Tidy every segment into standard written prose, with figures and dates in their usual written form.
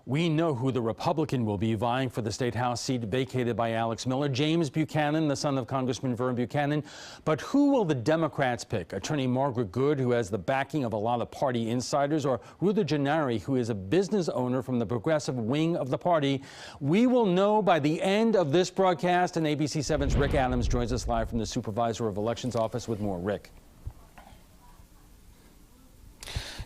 We know who the Republican will be vying for the state House seat vacated by Alex Miller, James Buchanan, the son of Congressman Vern Buchanan. But who will the Democrats pick? Attorney Margaret Good, who has the backing of a lot of party insiders, or Ruta Giuliani, who is a business owner from the progressive wing of the party? We will know by the end of this broadcast, and ABC 7's Rick Adams joins us live from the Supervisor of Elections office with more. Rick.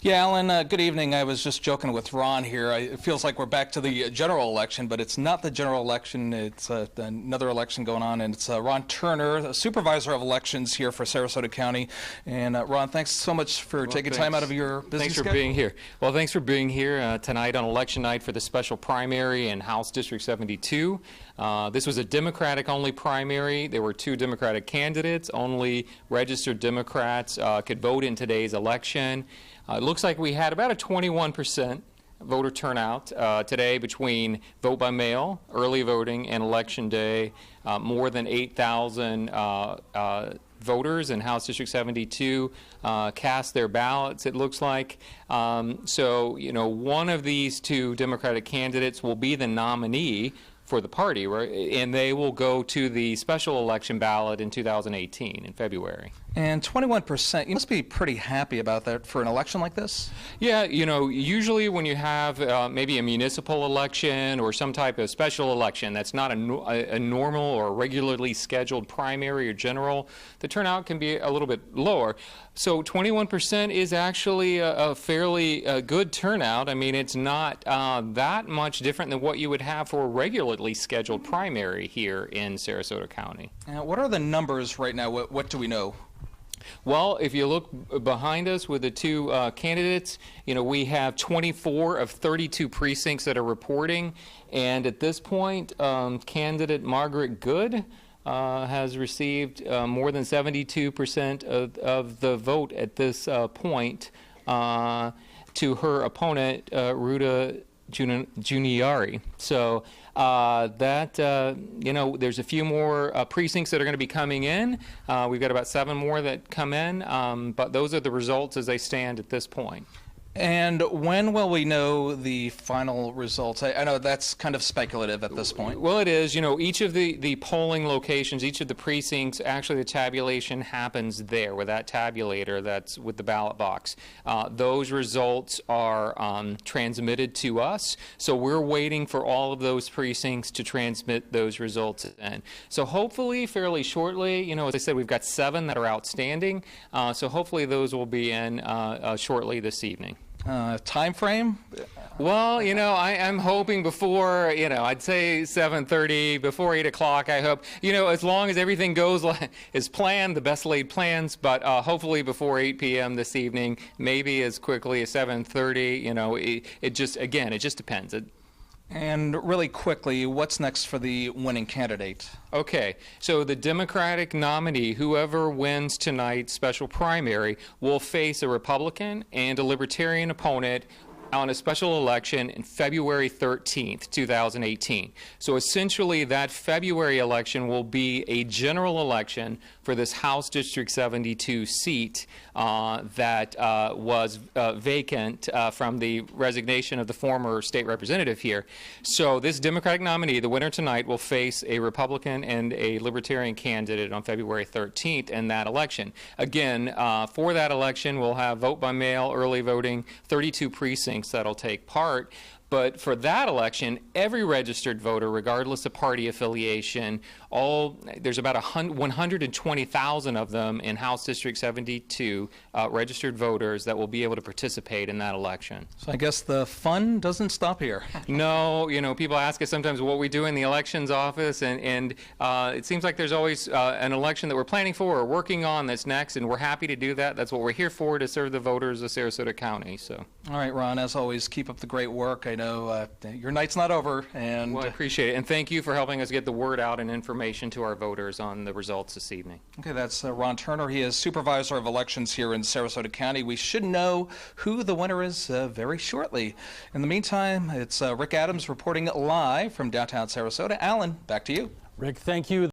Yeah, Alan, good evening. I was just joking with Ron here. It feels like we're back to the general election, but it's not the general election. It's another election going on, and it's Ron Turner, the Supervisor of Elections here for Sarasota County. And Ron, thanks so much for taking time out of your busy Thanks schedule. for being here. Well, thanks for being here tonight on election night for the special primary in House District 72. This was a Democratic-only primary. There were 2 Democratic candidates. Only registered Democrats could vote in today's election. It looks like we had about a 21% voter turnout today between vote by mail, early voting, and election day. More than 8,000 voters in House District 72 cast their ballots, it looks like. So, you know, one of these 2 Democratic candidates will be the nominee for the party, right? And they will go to the special election ballot in 2018 in February. And 21%, you must be pretty happy about that for an election like this? Yeah, you know, usually when you have maybe a municipal election or some type of special election that's not a normal or regularly scheduled primary or general, the turnout can be a little bit lower. So 21% is actually a fairly good turnout. I mean, it's not that much different than what you would have for a regularly scheduled primary here in Sarasota County. What are the numbers right now? What do we know? Well, if you look behind us with the 2 candidates, you know, we have 24 of 32 precincts that are reporting, and at this point, candidate Margaret Good has received more than 72% of the vote at this point to her opponent, Ruta Giuliani. So you know, there's a few more precincts that are going to be coming in. We've got about 7 more that come in, but those are the results as they stand at this point. And when will we know the final results? I know that's kind of speculative at this point. Well, it is. You know, each of the polling locations, each of the precincts, actually the tabulation happens there with that tabulator that's with the ballot box. Those results are transmitted to us, so we're waiting for all of those precincts to transmit those results in. So hopefully fairly shortly, you know, as I said, we've got 7 that are outstanding, so hopefully those will be in shortly this evening. Time frame? Well, you know, I'm hoping before, you know, I'd say 7:30, before 8 o'clock, I hope. You know, as long as everything goes as planned, the best laid plans, but hopefully before 8 p.m. this evening, maybe as quickly as 7:30, you know, it just, again, it just depends. And really quickly, what's next for the winning candidate? Okay, so the Democratic nominee, whoever wins tonight's special primary, will face a Republican and a Libertarian opponent on a special election in February 13th, 2018. So essentially that February election will be a general election for this House District 72 seat that was vacant from the resignation of the former state representative here. So this Democratic nominee, the winner tonight, will face a Republican and a Libertarian candidate on February 13th in that election. Again, for that election, we'll have vote by mail, early voting, 32 precincts that'll take part. But for that election, every registered voter, regardless of party affiliation, there's about 120,000 of them in House District 72 registered voters that will be able to participate in that election. So I guess the fun doesn't stop here. No, you know, people ask us sometimes what we do in the elections office, and it seems like there's always an election that we're planning for or working on that's next, and we're happy to do that. That's what we're here for, to serve the voters of Sarasota County. So. All right, Ron, as always, keep up the great work. I know your night's not over. And well, I appreciate it. And thank you for helping us get the word out and information to our voters on the results this evening. Okay, that's Ron Turner. He is Supervisor of Elections here in Sarasota County. We should know who the winner is very shortly. In the meantime, it's Rick Adams reporting live from downtown Sarasota. Alan, back to you. Rick, thank you.